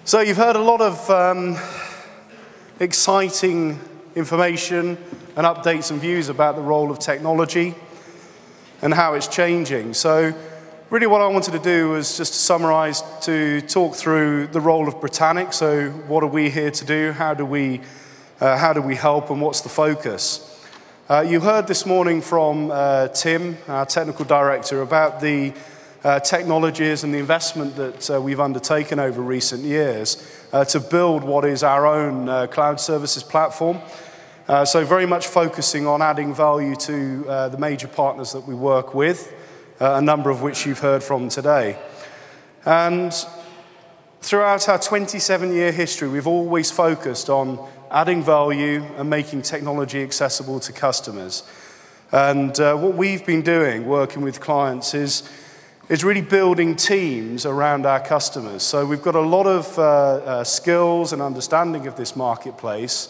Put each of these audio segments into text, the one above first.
So you've heard a lot of exciting information and updates and views about the role of technology and how it's changing. So really what I wanted to do was just to summarize, to talk through the role of Britannic. So what are we here to do? How do we help, and what's the focus? You heard this morning from Tim, our technical director, about the technologies and the investment that we've undertaken over recent years to build what is our own cloud services platform. So very much focusing on adding value to the major partners that we work with, a number of which you've heard from today. And throughout our 27-year history, we've always focused on adding value and making technology accessible to customers. And what we've been doing, working with clients, is really building teams around our customers. So we've got a lot of skills and understanding of this marketplace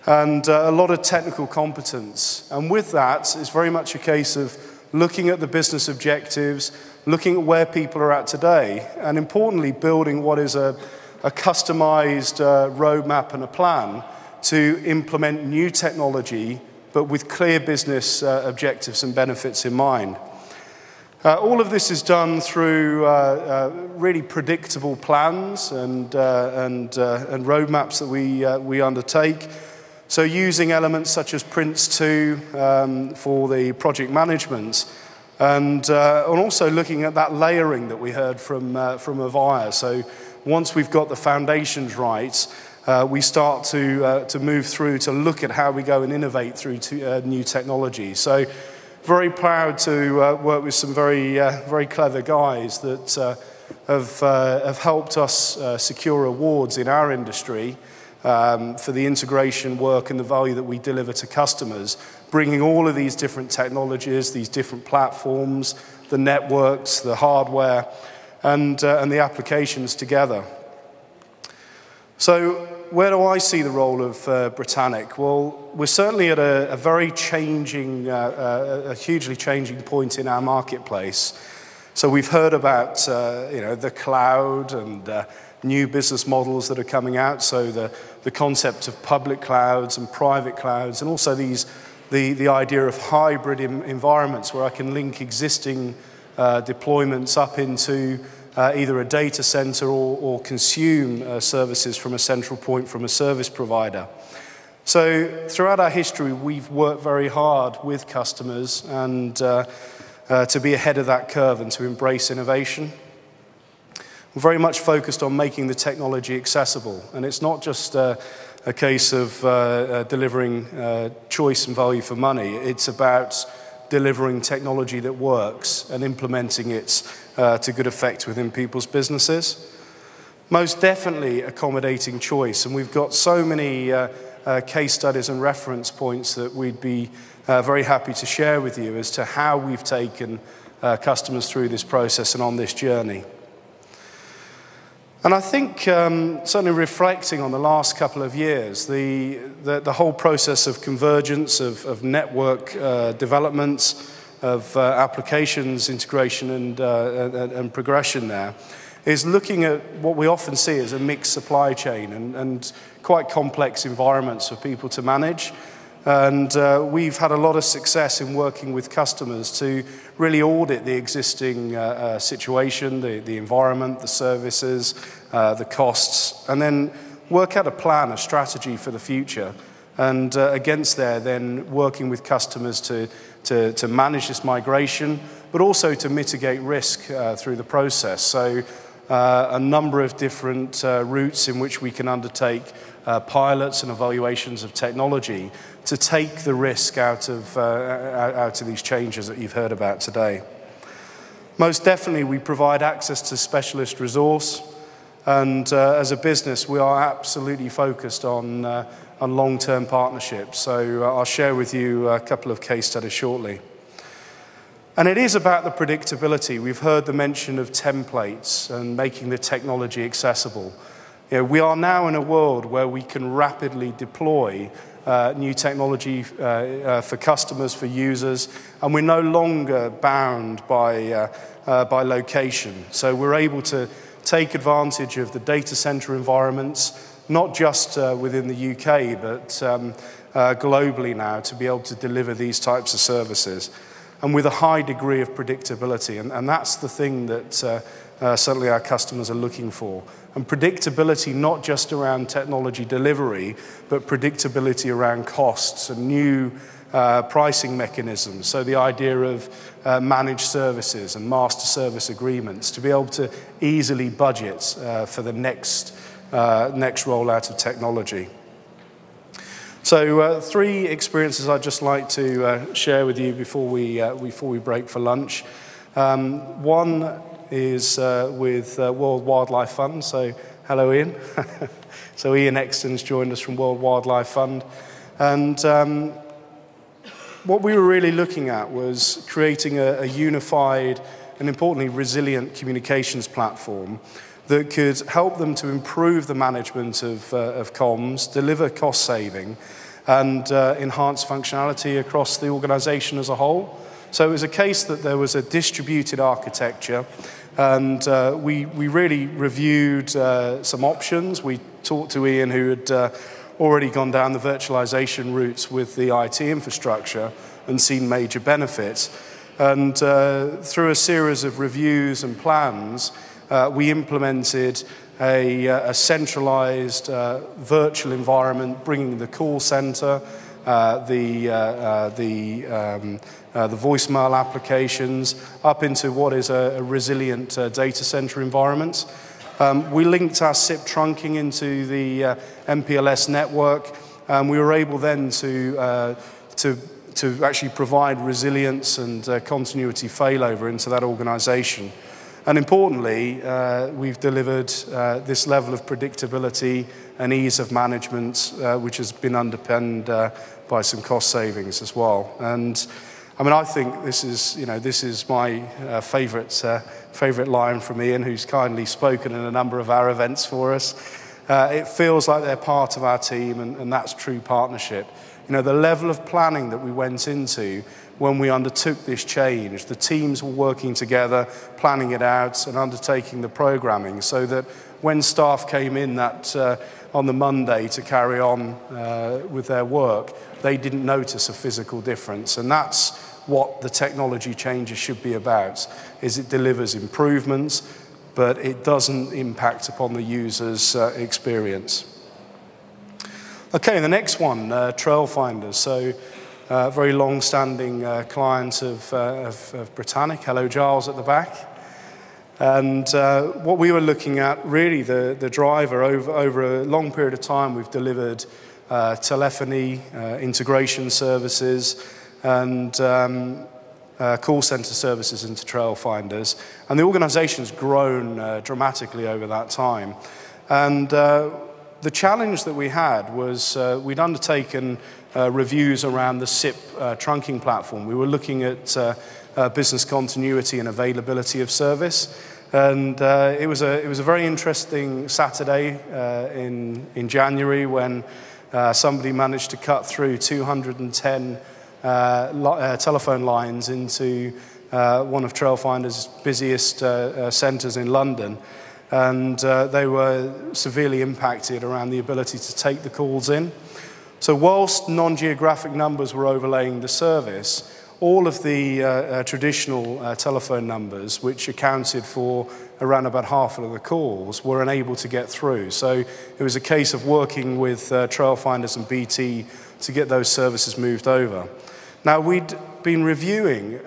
and a lot of technical competence. And with that, it's very much a case of looking at the business objectives, looking at where people are at today, and importantly, building what is a customized roadmap and a plan to implement new technology, but with clear business objectives and benefits in mind. All of this is done through really predictable plans and roadmaps that we undertake. So using elements such as Prince2 for the project management, and also looking at that layering that we heard from Avaya. So once we've got the foundations right, we start to move through to look at how we go and innovate through new technology. So very proud to work with some very clever guys that have helped us secure awards in our industry for the integration work and the value that we deliver to customers, bringing all of these different technologies, these different platforms, the networks, the hardware, and the applications together. So where do I see the role of Britannic? Well, we're certainly at a very changing, a hugely changing point in our marketplace. So we've heard about the cloud and new business models that are coming out. So the concept of public clouds and private clouds, and also the idea of hybrid environments where I can link existing deployments up into either a data center or consume services from a central point from a service provider. So throughout our history, we've worked very hard with customers and to be ahead of that curve and to embrace innovation. We're very much focused on making the technology accessible, and it's not just a case of delivering choice and value for money. It's about delivering technology that works and implementing it to good effect within people's businesses. Most definitely accommodating choice, and we've got so many case studies and reference points that we'd be very happy to share with you as to how we've taken customers through this process and on this journey. And I think, certainly reflecting on the last couple of years, the whole process of convergence, of network development, of applications integration and progression there, is looking at what we often see as a mixed supply chain and quite complex environments for people to manage. And we've had a lot of success in working with customers to really audit the existing situation, the environment, the services, the costs, and then work out a plan, a strategy for the future. And against there, then working with customers to manage this migration, but also to mitigate risk through the process. So a number of different routes in which we can undertake pilots and evaluations of technology to take the risk out of these changes that you've heard about today. Most definitely, we provide access to specialist resource, and as a business, we are absolutely focused on long-term partnerships. So I'll share with you a couple of case studies shortly. And it is about the predictability. We've heard the mention of templates and making the technology accessible. We are now in a world where we can rapidly deploy new technology for customers, for users, and we're no longer bound by location. So we're able to take advantage of the data center environments, not just within the UK, but globally now, to be able to deliver these types of services, and with a high degree of predictability. And that's the thing that certainly our customers are looking for. And predictability not just around technology delivery, but predictability around costs and new pricing mechanisms. So the idea of managed services and master service agreements, to be able to easily budget for the next rollout of technology. So 3 experiences I'd just like to share with you before we break for lunch. One is with World Wildlife Fund. So hello, Ian. So Ian Exton's joined us from World Wildlife Fund. And what we were really looking at was creating a unified and importantly resilient communications platform that could help them to improve the management of comms, deliver cost saving, and enhance functionality across the organization as a whole. So it was a case that there was a distributed architecture, and we really reviewed some options. We talked to Ian, who had already gone down the virtualization routes with the IT infrastructure and seen major benefits. And through a series of reviews and plans, we implemented a centralized virtual environment, bringing the call center, the voicemail applications up into what is a resilient data center environment. We linked our SIP trunking into the MPLS network, and we were able then to actually provide resilience and continuity failover into that organization. And importantly, we've delivered this level of predictability and ease of management, which has been underpinned by some cost savings as well. And I mean, I think this is my favorite line from Ian, who's kindly spoken in a number of our events for us. It feels like they're part of our team, and that's true partnership. You know, the level of planning that we went into when we undertook this change, the teams were working together, planning it out and undertaking the programming, so that when staff came in on the Monday to carry on with their work, they didn't notice a physical difference. And that's what the technology changes should be about, is it delivers improvements, but it doesn't impact upon the user's experience. Okay, the next one, Trailfinders. So, very long-standing client of Britannic. Hello, Giles, at the back. And what we were looking at, really, the driver over a long period of time, we've delivered telephony, integration services, and call center services into Trailfinders. And the organization's grown dramatically over that time. And the challenge that we had was we'd undertaken reviews around the SIP trunking platform. We were looking at business continuity and availability of service. And it was a very interesting Saturday in January when somebody managed to cut through 210 telephone lines into one of Trailfinders' busiest centres in London. And they were severely impacted around the ability to take the calls in. So whilst non-geographic numbers were overlaying the service, all of the traditional telephone numbers, which accounted for around about half of the calls, were unable to get through. So it was a case of working with Trailfinders and BT to get those services moved over. Now, we'd been reviewing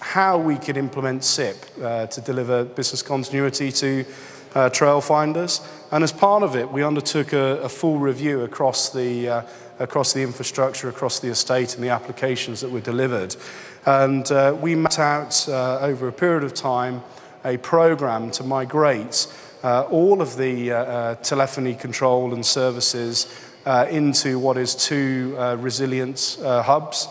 how we could implement SIP to deliver business continuity to Trailfinders. And as part of it, we undertook a full review across the infrastructure, across the estate and the applications that were delivered. And we mapped out over a period of time a program to migrate all of the telephony control and services into what is 2 resilient hubs.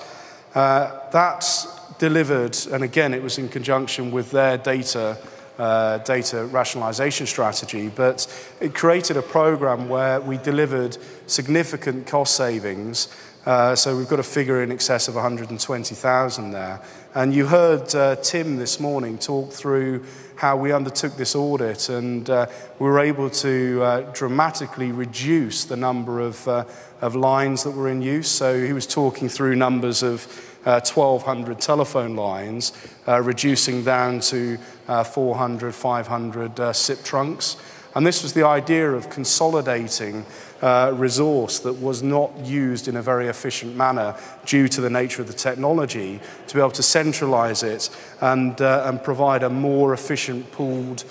That's delivered, and again, it was in conjunction with their data rationalization strategy, but it created a program where we delivered significant cost savings So we've got a figure in excess of 120,000 there. And you heard Tim this morning talk through how we undertook this audit, and we were able to dramatically reduce the number of lines that were in use. So he was talking through numbers of 1,200 telephone lines, reducing down to 400, 500 SIP trunks. And this was the idea of consolidating resource that was not used in a very efficient manner due to the nature of the technology, to be able to centralize it and provide a more efficient pooled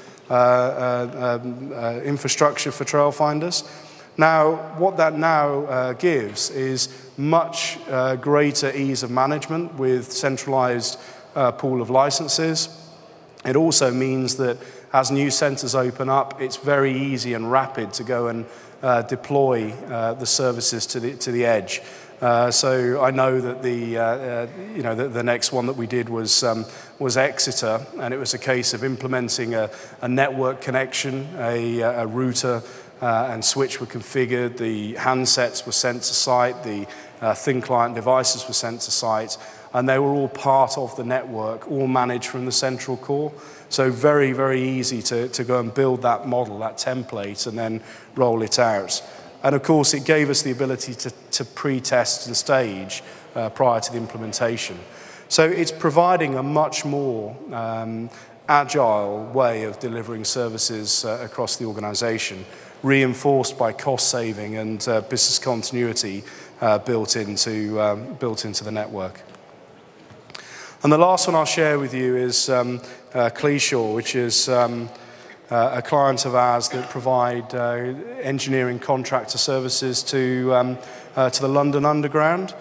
infrastructure for trail finders. Now, what that now gives is much greater ease of management with centralized pool of licenses. It also means that as new centers open up, it's very easy and rapid to go and deploy the services to the edge. So I know that the next one that we did was Exeter, and it was a case of implementing a network connection, a router and switch were configured, the handsets were sent to site, the thin client devices were sent to site, and they were all part of the network, all managed from the central core. So very, very easy to go and build that model, that template, and then roll it out. And of course, it gave us the ability to pre-test and stage prior to the implementation. So it's providing a much more agile way of delivering services across the organization, reinforced by cost saving and business continuity built into the network. And the last one I'll share with you is Cleeshaw, which is a client of ours that provide engineering contractor services to the London Underground.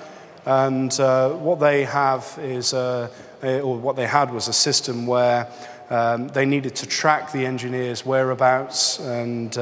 And what they have is, or what they had was a system where they needed to track the engineers' whereabouts, and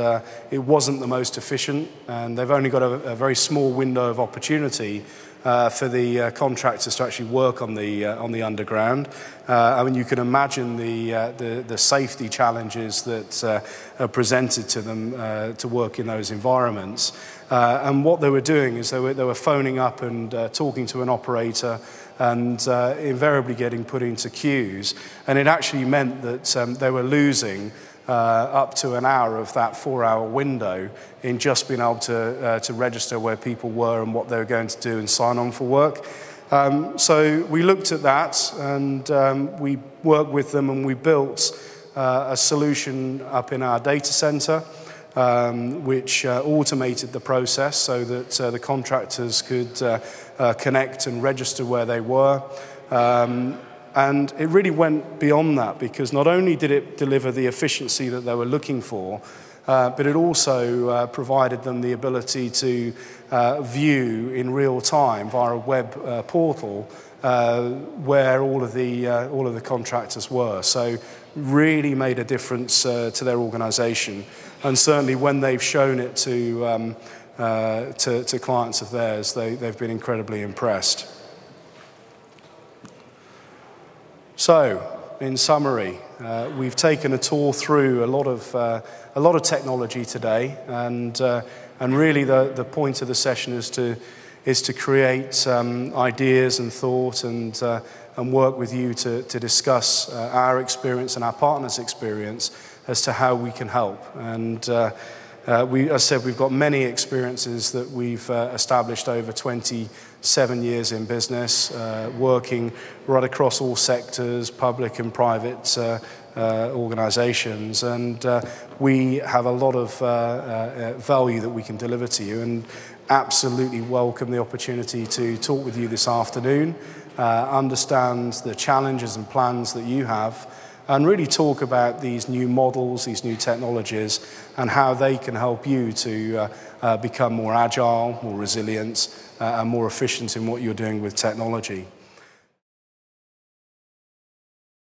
it wasn't the most efficient. And they've only got a very small window of opportunity for the contractors to actually work on the underground. I mean, you can imagine the safety challenges that are presented to them to work in those environments. And what they were doing is they were phoning up and talking to an operator, and invariably getting put into queues. And it actually meant that they were losing up to an hour of that 4-hour window in just being able to register where people were and what they were going to do and sign on for work. So we looked at that, and we worked with them, and we built a solution up in our data center, which automated the process so that the contractors could connect and register where they were. And it really went beyond that, because not only did it deliver the efficiency that they were looking for, but it also provided them the ability to view in real time via a web portal where all of the contractors were. So really made a difference to their organisation, and certainly when they've shown it to clients of theirs, they've been incredibly impressed. So, in summary, we've taken a tour through a lot of technology today, and really the point of the session is to create ideas and thought and work with you to discuss our experience and our partners' experience as to how we can help. And as I said, we've got many experiences that we've established over 27 years in business, working right across all sectors, public and private organizations. And we have a lot of value that we can deliver to you, and absolutely welcome the opportunity to talk with you this afternoon, understand the challenges and plans that you have, and really talk about these new models, these new technologies, and how they can help you to become more agile, more resilient, and more efficient in what you're doing with technology.